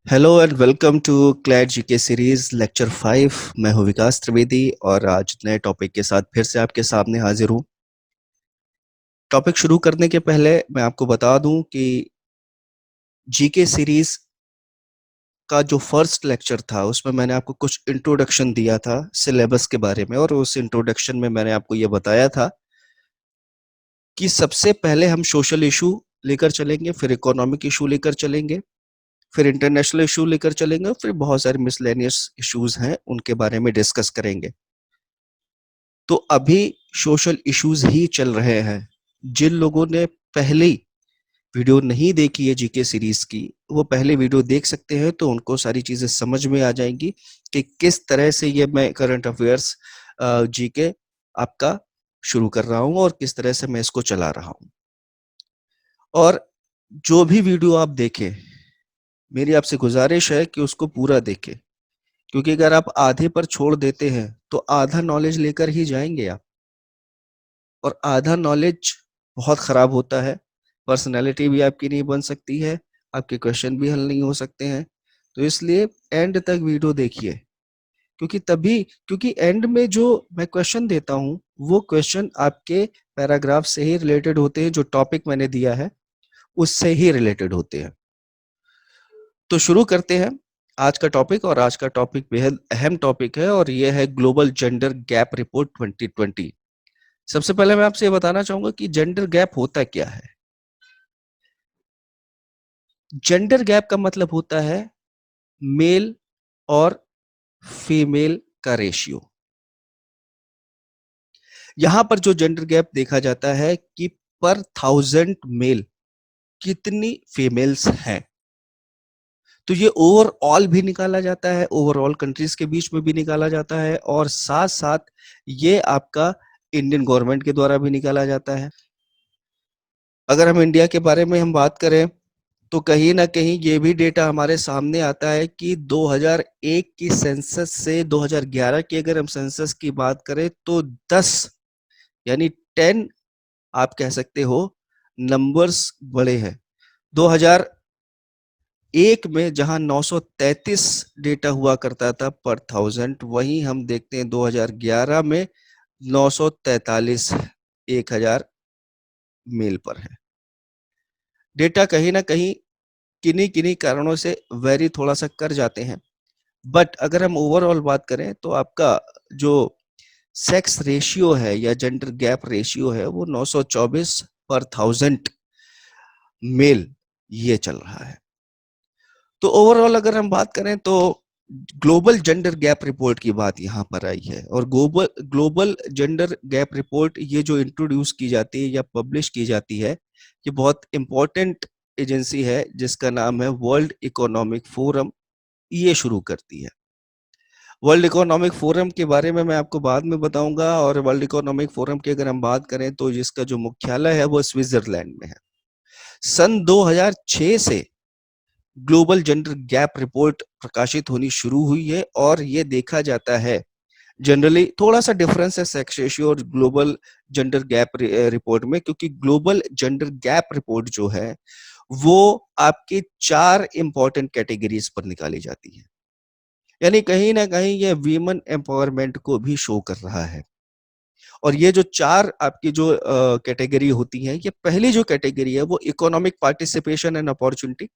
Hello and welcome to CLAT GK series lecture 5। मैं हूं विकास त्रिवेदी और आज नए टॉपिक के साथ फिर से आपके सामने हाजिर हूं। टॉपिक शुरू करने के पहले मैं आपको बता दूं कि जीके सीरीज का जो फर्स्ट लेक्चर था उसमें मैंने आपको कुछ इंट्रोडक्शन दिया था सिलेबस के बारे में, और उस इंट्रोडक्शन में मैंने आपको ये बताया था कि सबसे पहले हम सोशल इशू लेकर चलेंगे, फिर इकोनॉमिक इशू लेकर चलेंगे, फिर इंटरनेशनल इशू लेकर चलेंगे, फिर बहुत सारे मिसलेनियस इश्यूज हैं उनके बारे में डिस्कस करेंगे। तो अभी सोशल इश्यूज ही चल रहे हैं। जिन लोगों ने पहली वीडियो नहीं देखी है जीके सीरीज की, वो पहले वीडियो देख सकते हैं, तो उनको सारी चीजें समझ में आ जाएंगी कि किस तरह से ये मैं करंट अफेयर्स जीके आपका शुरू कर रहा हूं और किस तरह से मैं इसको चला रहा हूं। और जो भी वीडियो आप देखें, मेरी आपसे गुजारिश है कि उसको पूरा देखें, क्योंकि अगर आप आधे पर छोड़ देते हैं तो आधा नॉलेज लेकर ही जाएंगे आप, और आधा नॉलेज बहुत खराब होता है। पर्सनैलिटी भी आपकी नहीं बन सकती है, आपके क्वेश्चन भी हल नहीं हो सकते हैं। तो इसलिए एंड तक वीडियो देखिए, क्योंकि एंड में जो मैं क्वेश्चन देता हूँ वो क्वेश्चन आपके पैराग्राफ से ही रिलेटेड होते हैं, जो टॉपिक मैंने दिया है उससे ही रिलेटेड होते हैं। तो शुरू करते हैं आज का टॉपिक, और आज का टॉपिक बेहद अहम टॉपिक है और यह है ग्लोबल जेंडर गैप रिपोर्ट 2020। सबसे पहले मैं आपसे ये बताना चाहूंगा कि जेंडर गैप होता क्या है। जेंडर गैप का मतलब होता है मेल और फीमेल का रेशियो। यहां पर जो जेंडर गैप देखा जाता है कि पर 1000 मेल कितनी फीमेल्स हैं। तो ये ओवरऑल भी निकाला जाता है, ओवरऑल कंट्रीज के बीच में भी निकाला जाता है, और साथ साथ ये आपका इंडियन गवर्नमेंट के द्वारा भी निकाला जाता है। अगर हम इंडिया के बारे में हम बात करें तो कहीं ना कहीं ये भी डेटा हमारे सामने आता है कि 2001 की सेंसस से 2011 की अगर हम सेंसस की बात करें तो 10, यानी 10 आप कह सकते हो नंबर्स बड़े हैं। 2001 में जहां 933 डेटा हुआ करता था पर 1000, वहीं हम देखते हैं 2011 में 943 1000 मेल पर है। डेटा कहीं ना कहीं किन्हीं किन्हीं कारणों से वेरी थोड़ा सा कर जाते हैं, बट अगर हम ओवरऑल बात करें तो आपका जो सेक्स रेशियो है या जेंडर गैप रेशियो है वो 924 पर 1000 मेल ये चल रहा है। तो ओवरऑल अगर हम बात करें तो ग्लोबल जेंडर गैप रिपोर्ट की बात यहाँ पर आई है, और global global gender gap report ये जो इंट्रोड्यूस की जाती है या पब्लिश की जाती है, ये बहुत इंपॉर्टेंट एजेंसी है जिसका नाम है वर्ल्ड इकोनॉमिक फोरम, ये शुरू करती है। वर्ल्ड इकोनॉमिक फोरम के बारे में मैं आपको बाद में बताऊंगा, और वर्ल्ड इकोनॉमिक फोरम की अगर हम बात करें तो जिसका जो मुख्यालय है वो स्विट्जरलैंड में है। सन 2006 से ग्लोबल जेंडर गैप रिपोर्ट प्रकाशित होनी शुरू हुई है, और ये देखा जाता है जनरली थोड़ा सा डिफरेंस है सेक्स रेशियो और ग्लोबल जेंडर गैप रिपोर्ट में, क्योंकि ग्लोबल जेंडर गैप रिपोर्ट जो है वो आपकी 4 इंपॉर्टेंट कैटेगरीज पर निकाली जाती है। यानी कहीं ना कहीं ये वीमेन एम्पावरमेंट को भी शो कर रहा है। और ये जो 4 आपकी जो कैटेगरी होती है, ये पहली जो कैटेगरी है वो economic participation and opportunity,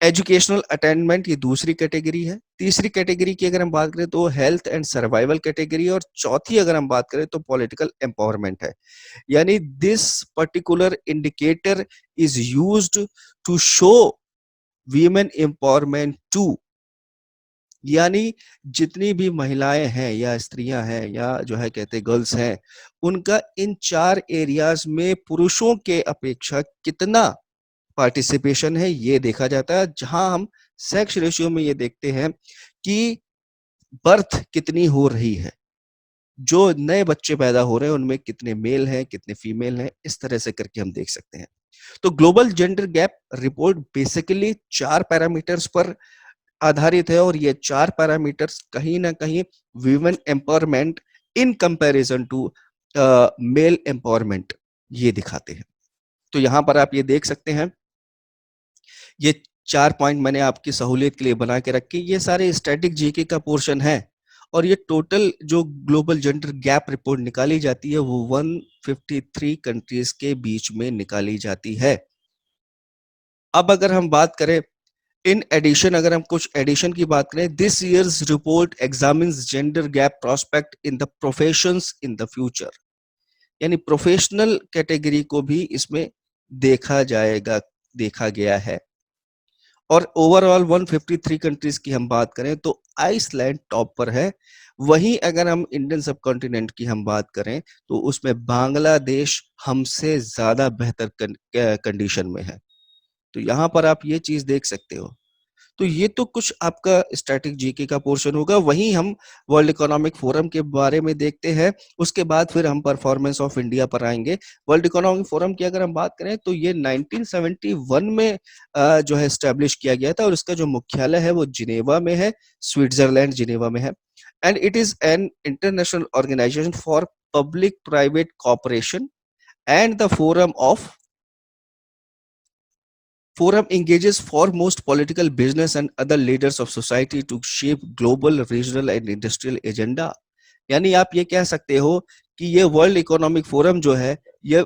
educational attainment ये दूसरी कैटेगरी है, तीसरी कैटेगरी की अगर हम बात करें तो हेल्थ एंड सर्वाइवल कैटेगरी, और चौथी अगर हम बात करें तो पॉलिटिकल एम्पावरमेंट है। यानी this particular indicator is used to show women empowerment too, यानी जितनी भी महिलाएं हैं या स्त्रियां हैं या जो है कहते गर्ल्स हैं, उनका इन 4 एरियाज में पुरुषों के अपेक्षा कितना पार्टिसिपेशन है ये देखा जाता है। जहां हम सेक्स रेशियो में ये देखते हैं कि बर्थ कितनी हो रही है, जो नए बच्चे पैदा हो रहे हैं उनमें कितने मेल हैं कितने फीमेल हैं, इस तरह से करके हम देख सकते हैं। तो global gender gap report basically 4 parameters पर आधारित है, और ये 4 पैरामीटर्स कहीं ना कहीं women empowerment in comparison to male empowerment ये दिखाते हैं। तो यहां पर आप ये देख सकते हैं, ये 4 पॉइंट मैंने आपकी सहूलियत के लिए बना के रखे, ये सारे स्टैटिक जीके का पोर्शन है। और ये टोटल जो ग्लोबल जेंडर गैप रिपोर्ट निकाली जाती है वो 153 कंट्रीज के बीच में निकाली जाती है। अब अगर हम बात करें इन एडिशन, अगर हम कुछ एडिशन की बात करें, this years report examines gender gap prospect in the professions in the future, यानी प्रोफेशनल कैटेगरी को भी इसमें देखा जाएगा, देखा गया है। और ओवरऑल 153 कंट्रीज की हम बात करें तो आइसलैंड टॉप पर है। वहीं अगर हम इंडियन सब कॉन्टिनेंट की हम बात करें तो उसमें बांग्लादेश हमसे ज्यादा बेहतर कंडीशन में है। तो यहाँ पर आप ये चीज देख सकते हो। तो ये तो कुछ आपका स्टैटिक जीके का पोर्शन होगा। वहीं हम वर्ल्ड इकोनॉमिक फोरम के बारे में देखते हैं, उसके बाद फिर हम परफॉर्मेंस ऑफ इंडिया पर आएंगे। वर्ल्ड इकोनॉमिक फोरम की अगर हम बात करें तो ये 1971 में जो है एस्टेब्लिश किया गया था और इसका जो मुख्यालय है वो जिनेवा में है, स्विट्जरलैंड जिनेवा में है। And it is an international organisation for public private cooperation and the Forum engages foremost political, business and other leaders of society to shape global, regional and industrial agenda। यानी आप ये कह सकते हो कि ये वर्ल्ड इकोनॉमिक फोरम जो है, ये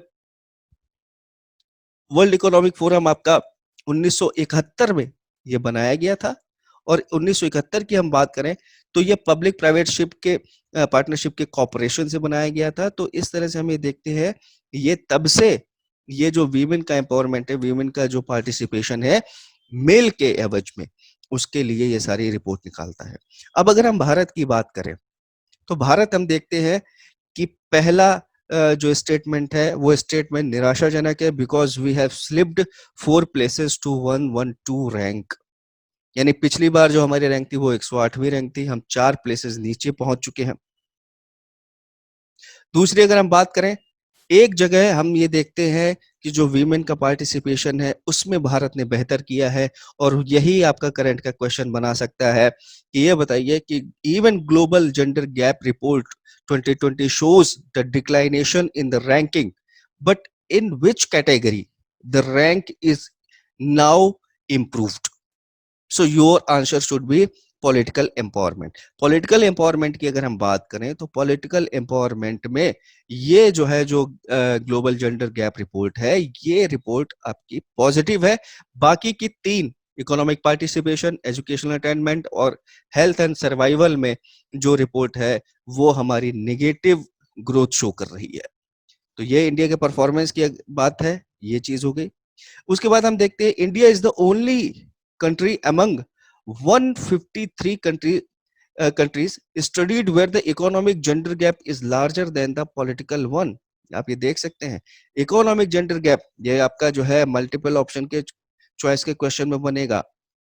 वर्ल्ड इकोनॉमिक फोरम आपका 1971 में ये बनाया गया था। और 1971 की हम बात करें तो ये पब्लिक प्राइवेटशिप के पार्टनरशिप के कॉपरेशन से बनाया गया था। तो इस तरह से हम ये देखते हैं, ये तब से ये जो वीमेन का एम्पावरमेंट है, वीमेन का जो पार्टिसिपेशन है मेल के एवज में, उसके लिए ये सारी रिपोर्ट निकालता है। अब अगर हम भारत की बात करें तो भारत हम देखते हैं कि पहला जो स्टेटमेंट है वो स्टेटमेंट निराशाजनक है, because we have slipped 4 places to 112 rank. यानी पिछली बार जो हमारी रैंक थी वो 108वीं रैंक थी, हम 4 प्लेसेस नीचे पहुंच चुके हैं। दूसरी अगर हम बात करें, एक जगह हम ये देखते हैं कि जो वीमेन का पार्टिसिपेशन है उसमें भारत ने बेहतर किया है। और यही आपका करंट का क्वेश्चन बना सकता है कि ये बताइए कि even global gender gap report 2020 shows the declination in the ranking, but in which category the rank is now improved? So your answer should B political empowerment. Political empowerment की अगर हम बात करें तो पॉलिटिकल एम्पावरमेंट में ये जो है, जो ग्लोबल जेंडर गैप रिपोर्ट है, ये रिपोर्ट आपकी पॉजिटिव है। बाकी की 3, इकोनॉमिक पार्टिसिपेशन, एजुकेशनल अटेनमेंट और हेल्थ एंड सर्वाइवल में जो रिपोर्ट है वो हमारी नेगेटिव ग्रोथ शो कर रही है। तो ये इंडिया के परफॉर्मेंस की बात है, ये चीज हो गई। उसके बाद हम देखते हैं, India is the only country among 153 countries studied where the economic gender gap is larger than the political one। आप ये देख सकते हैं, इकोनॉमिक जेंडर गैप, ये आपका जो है मल्टीपल ऑप्शन के चॉइस के क्वेश्चन में बनेगा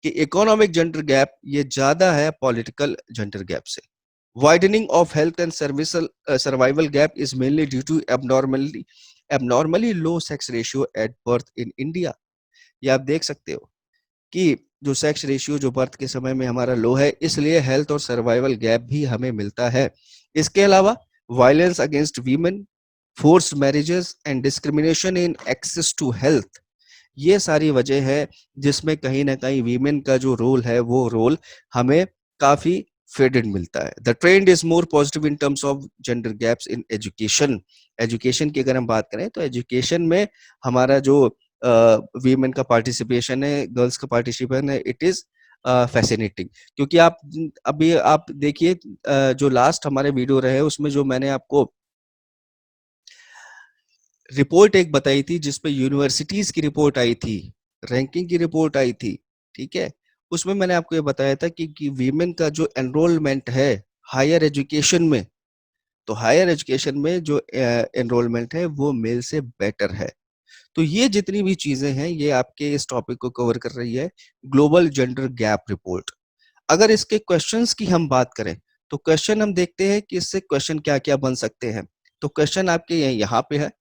कि इकोनॉमिक जेंडर गैप ये ज्यादा है पॉलिटिकल जेंडर गैप से। Widening of health and survival gap is mainly due to abnormally low sex ratio at birth in India। ये आप देख सकते हो कि जो सेक्स रेशियो जो बर्थ के समय में हमारा लो है, इसलिए हेल्थ और सर्वाइवल गैप भी हमें मिलता है। इसके अलावा violence against women, forced marriages and discrimination in access to health, ये सारी वजह है जिसमें कहीं ना कहीं वीमेन का जो रोल है वो रोल हमें काफी फेडेड मिलता है। The trend is more positive in terms of gender gaps in education. Education की अगर हम बात करें तो एजुकेशन में हमारा जो वीमेन का पार्टिसिपेशन है, गर्ल्स का पार्टिसिपेशन है, इट इज फैसिनेटिंग। क्योंकि आप अभी आप देखिए, जो लास्ट हमारे वीडियो रहे उसमें जो मैंने आपको रिपोर्ट एक बताई थी जिसपे यूनिवर्सिटीज की रिपोर्ट आई थी, रैंकिंग की रिपोर्ट आई थी, ठीक है, उसमें मैंने आपको ये बताया था कि वीमेन का जो एनरोलमेंट है हायर एजुकेशन में, तो हायर एजुकेशन में जो एनरोलमेंट है वो मेल से बेटर है। तो ये जितनी भी चीजें हैं ये आपके इस टॉपिक को कवर कर रही है ग्लोबल जेंडर गैप रिपोर्ट। अगर इसके क्वेश्चंस की हम बात करें तो क्वेश्चन हम देखते हैं कि इससे क्वेश्चन क्या क्या बन सकते हैं। तो क्वेश्चन आपके यहाँ पे है।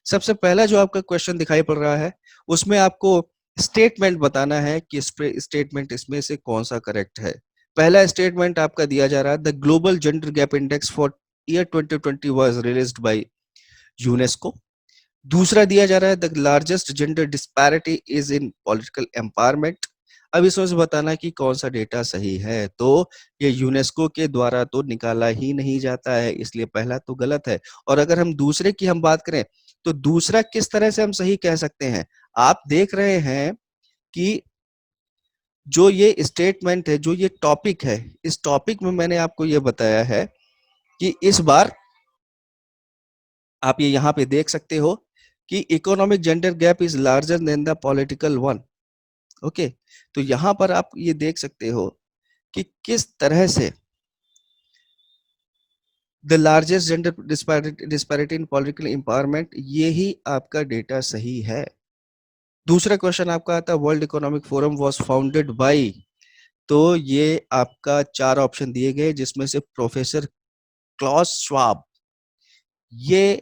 सबसे पहला जो आपका क्वेश्चन दिखाई पड़ रहा है उसमें आपको स्टेटमेंट बताना है कि स्टेटमेंट इसमें से कौन सा करेक्ट है। पहला स्टेटमेंट आपका दिया जा रहा है, the global gender gap index for year 2020 was released by UNESCO. दूसरा दिया जा रहा है, the largest gender disparity is in political empowerment. अब इसमें से बताना कि कौन सा डेटा सही है। तो ये यूनेस्को के द्वारा तो निकाला ही नहीं जाता है, इसलिए पहला तो गलत है। और अगर हम दूसरे की हम बात करें तो दूसरा किस तरह से हम सही कह सकते हैं। आप देख रहे हैं कि जो ये स्टेटमेंट है, जो ये टॉपिक है, इस टॉपिक में मैंने आपको ये बताया है कि इस बार आप ये यहाँ पे देख सकते हो कि economic gender gap is larger than the political one. Okay, तो यहाँ पर आप ये देख सकते हो कि किस तरह से the largest gender disparity in political empowerment, ये ही आपका डेटा सही है। दूसरा क्वेश्चन आपका आता है world Economic forum was founded by, तो ये आपका चार ऑप्शन दिए गए जिसमें से प्रोफेसर क्लॉस श्वाब, ये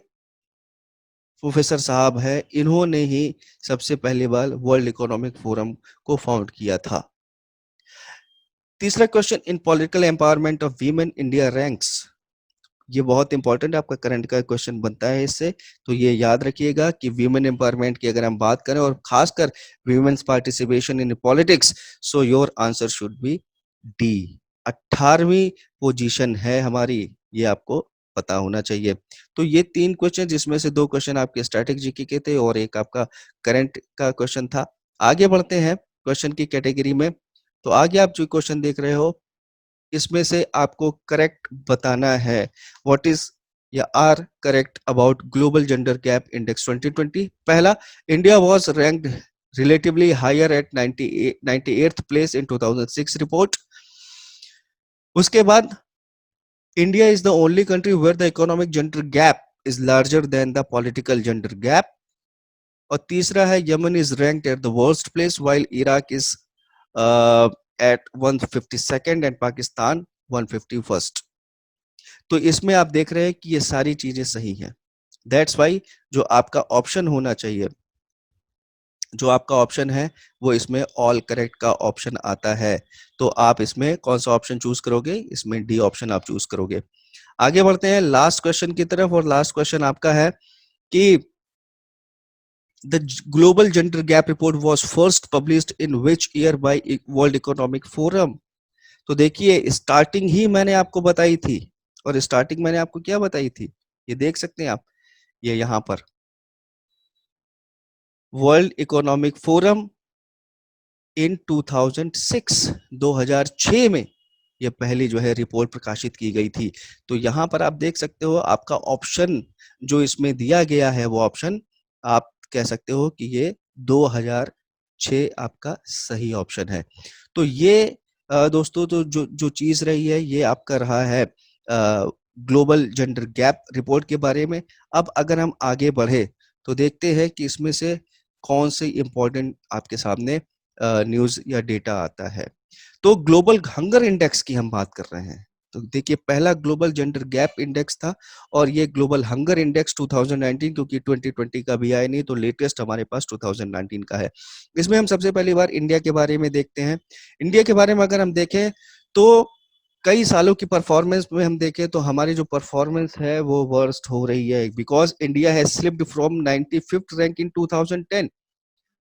प्रोफेसर साहब है, इन्होंने ही सबसे पहली बार वर्ल्ड इकोनॉमिक फोरम को फाउंड किया था। तीसरा question in political empowerment of women India ranks, ये बहुत इंपॉर्टेंट आपका करंट का क्वेश्चन बनता है इससे। तो ये याद रखिएगा कि वीमेन एम्पावरमेंट की अगर हम बात करें और खासकर women's participation in politics, so your answer should be D. 18वीं पोजीशन है हमारी, ये आपको पता होना चाहिए। तो ये तीन क्वेश्चन, जिसमें से दो क्वेश्चन आपके स्टैटिक जीके के थे और एक आपका करंट का क्वेश्चन था। आगे बढ़ते हैं क्वेश्चन की कैटेगरी में। तो आगे आप जो क्वेश्चन देख रहे हो इसमें से आपको करेक्ट बताना है व्हाट इज या are correct about global gender gap index 2020। पहला, India was ranked relatively higher at 98th place in 2006 report। उसके बाद India is the only country where the economic gender gap is larger than the political gender gap. और तीसरा है Yemen is ranked at the worst place while Iraq is at 152nd and Pakistan 151st। तो इसमें आप देख रहे हैं कि ये सारी चीजें सही हैं। दैट्स वाई जो आपका ऑप्शन होना चाहिए, जो आपका ऑप्शन है वो इसमें ऑल करेक्ट का ऑप्शन आता है। तो आप इसमें कौन सा ऑप्शन चूज करोगे, इसमें डी ऑप्शन आप चूज करोगे। आगे बढ़ते हैं लास्ट क्वेश्चन की तरफ, और लास्ट क्वेश्चन आपका है कि the global gender gap report was first published in which year by World Economic Forum. तो देखिए स्टार्टिंग ही मैंने आपको बताई थी, और स्टार्टिंग मैंने आपको क्या बताई थी, ये देख सकते हैं आप, ये यहाँ पर वर्ल्ड इकोनॉमिक फोरम इन 2006, 2006 में ये पहली जो है रिपोर्ट प्रकाशित की गई थी। तो यहाँ पर आप देख सकते हो आपका ऑप्शन जो इसमें दिया गया है वो ऑप्शन आप कह सकते हो कि ये 2006 आपका सही ऑप्शन है। तो ये दोस्तों तो जो जो चीज रही है ये आपका रहा है ग्लोबल जेंडर गैप रिपोर्ट के बारे में। अब अगर हम आगे बढ़े तो देखते हैं कि इसमें से कौन से इंपॉर्टेंट आपके सामने न्यूज या डेटा आता है। तो ग्लोबल हंगर इंडेक्स की हम बात कर रहे हैं। तो देखिए पहला ग्लोबल जेंडर गैप इंडेक्स था, और ये ग्लोबल हंगर इंडेक्स 2019, क्योंकि 2020 का भी आया नहीं तो लेटेस्ट हमारे पास 2019 का है। इसमें हम सबसे पहली बार इंडिया के बारे में देखते हैं। इंडिया के बारे में अगर हम देखें तो कई सालों की परफॉर्मेंस में हम देखें तो हमारी जो परफॉर्मेंस है वो वर्स्ट हो रही है, because India has slipped from 95th rank in 2010।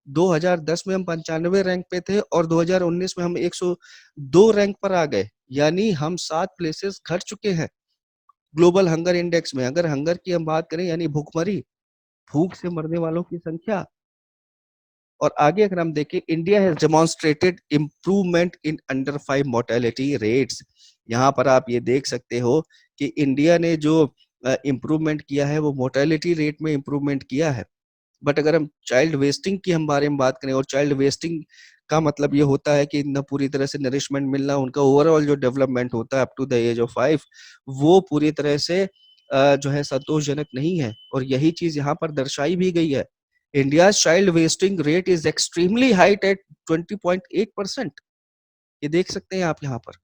2010 में हम 95 रैंक पे थे और 2019 में हम 102 रैंक पर आ गए, यानी हम 7 प्लेसेस घट चुके हैं ग्लोबल हंगर इंडेक्स में। अगर हंगर की हम बात करें यानी भूखमरी, भूख से मरने वालों की संख्या। और आगे अगर हम देखें India has demonstrated improvement in under 5 mortality rates. यहाँ पर आप ये देख सकते हो कि इंडिया ने जो इम्प्रूवमेंट किया है वो मोर्टेलिटी रेट में इम्प्रूवमेंट किया है। बट अगर हम चाइल्ड वेस्टिंग की हम बारे में बात करें, और चाइल्ड वेस्टिंग का मतलब ये होता है कि न पूरी तरह से नरिशमेंट मिलना, उनका ओवरऑल जो डेवलपमेंट होता है up to the age of 5, वो पूरी तरह से जो है संतोषजनक नहीं है। और यही चीज यहाँ पर दर्शाई भी गई है। India child wasting rate is extremely height at 20.8%। ये देख सकते हैं आप यहाँ पर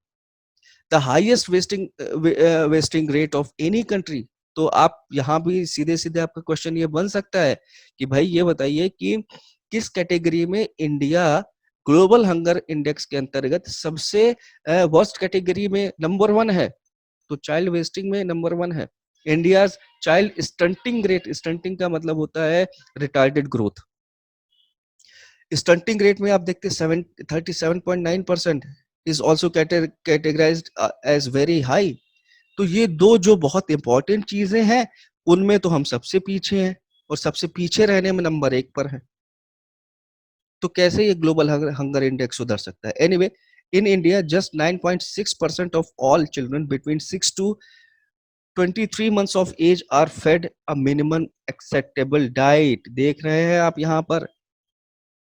the highest wasting rate of any country. तो आप यहाँ भी सीधे सीधे आपका क्वेश्चन ये बन सकता है कि भाई ये बताइए कि किस कैटेगरी में इंडिया ग्लोबल हंगर इंडेक्स के अंतर्गत सबसे वर्स्ट कैटेगरी में नंबर 1 है। तो चाइल्ड वेस्टिंग में नंबर 1 है। India child stunting rate, stunting का मतलब होता है रिटार्डेड ग्रोथ। स्टंटिंग रेट में आप देखते 37.9% is also categorised as very high. तो ये दो जो बहुत इंपॉर्टेंट चीजें हैं, उनमें तो हम सबसे पीछे हैं, और सबसे पीछे रहने में नंबर 1 पर है। तो कैसे ये ग्लोबल हंगर इंडेक्स सुधर सकता है? Anyway, in India just 9.6% of all children between 6 to 23 months of age are fed a minimum acceptable diet। देख रहे हैं आप यहाँ पर,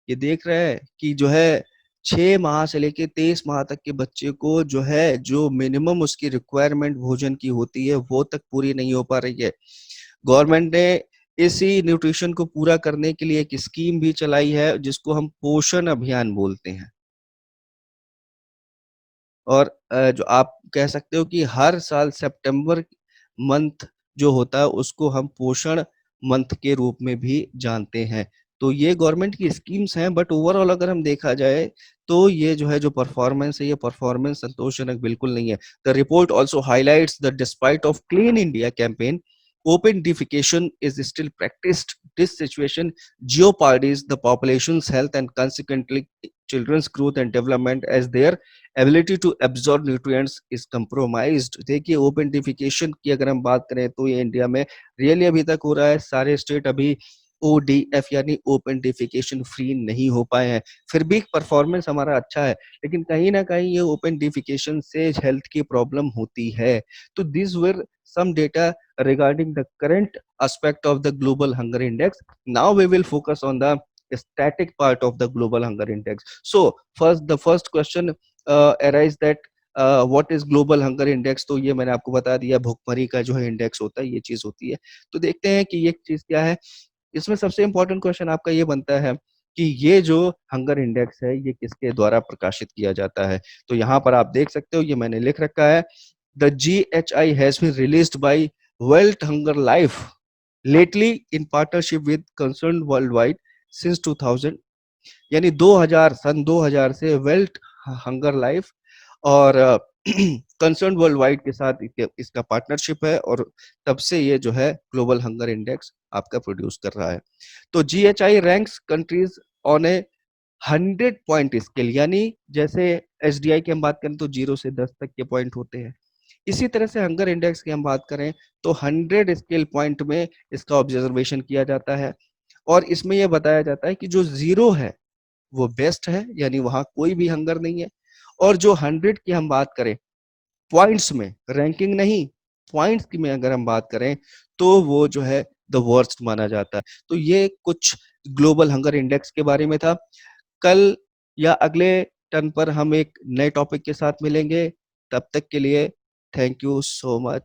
ये देख रहे हैं कि जो है 6 माह से लेके 23 माह तक के बच्चे को जो है, जो मिनिमम उसकी रिक्वायरमेंट भोजन की होती है, वो तक पूरी नहीं हो पा रही है। गवर्नमेंट ने इसी न्यूट्रिशन को पूरा करने के लिए एक स्कीम भी चलाई है, जिसको हम पोषण अभियान बोलते हैं। और जो आप कह सकते हो कि हर साल सितंबर मंथ जो होता है, उसको हम पोषण मंथ के रूप में भी जानते हैं। तो ये गवर्नमेंट की स्कीम्स हैं, बट ओवरऑल अगर हम देखा जाए, तो ये जो है, जो परफॉर्मेंस है, ये परफॉर्मेंस संतोषजनक बिल्कुल नहीं है। The report also highlights the despite of clean India campaign, open defecation is still practiced. This situation jeopardises the population's health and consequently children's growth and development, as their ability to absorb nutrients is compromised। देखिए, open defecation की अगर हम बात करें, तो ये India में really अभी तक हो रहा है। सारे स्टेट अभी ODF यानी ओपन डिफिकेशन फ्री नहीं हो पाए हैं। फिर भी परफॉर्मेंस हमारा अच्छा है, लेकिन कहीं ना कहीं ये ओपन डिफिकेशन से हेल्थ की प्रॉब्लम होती है। तो this were some data regarding the current aspect of the global hunger index. Now we will focus on the static part of the global hunger index. So first, the first question arise that what is global hunger index? तो ये मैंने आपको बता दिया, भुखमरी का जो है इंडेक्स होता है, ये चीज होती है। तो देखते हैं कि ये चीज क्या है। इसमें सबसे इंपॉर्टेंट क्वेश्चन आपका ये बनता है कि ये जो हंगर इंडेक्स है, ये किसके द्वारा प्रकाशित किया जाता है। तो यहाँ पर आप देख सकते हो, ये मैंने लिख रखा है, the GHI has been released by World Hunger Life lately in partnership with Concern worldwide since 2000। यानी 2000, सन 2000 से वर्ल्ड हंगर लाइफ और कंसर्न वर्ल्ड वाइड के साथ इसका पार्टनरशिप है, और तब से ये जो है ग्लोबल हंगर इंडेक्स आपका प्रोड्यूस कर रहा है। तो GHI ranks countries on A 100 point scale, यानी जैसे SDI की हम बात करें तो 0 से 10 तक के पॉइंट होते हैं, इसी तरह से हंगर इंडेक्स की हम बात करें तो 100 स्केल पॉइंट में इसका ऑब्जर्वेशन किया जाता है। और इसमें यह बताया जाता है कि जो 0 है वो बेस्ट है, यानी वहां कोई भी हंगर नहीं है। और जो 100 की हम बात करें पॉइंट्स में, रैंकिंग नहीं, पॉइंट्स की में अगर हम बात करें, तो वो जो है द वर्स्ट माना जाता है। तो ये कुछ ग्लोबल हंगर इंडेक्स के बारे में था। कल या अगले टर्न पर हम एक नए टॉपिक के साथ मिलेंगे। तब तक के लिए थैंक यू सो मच।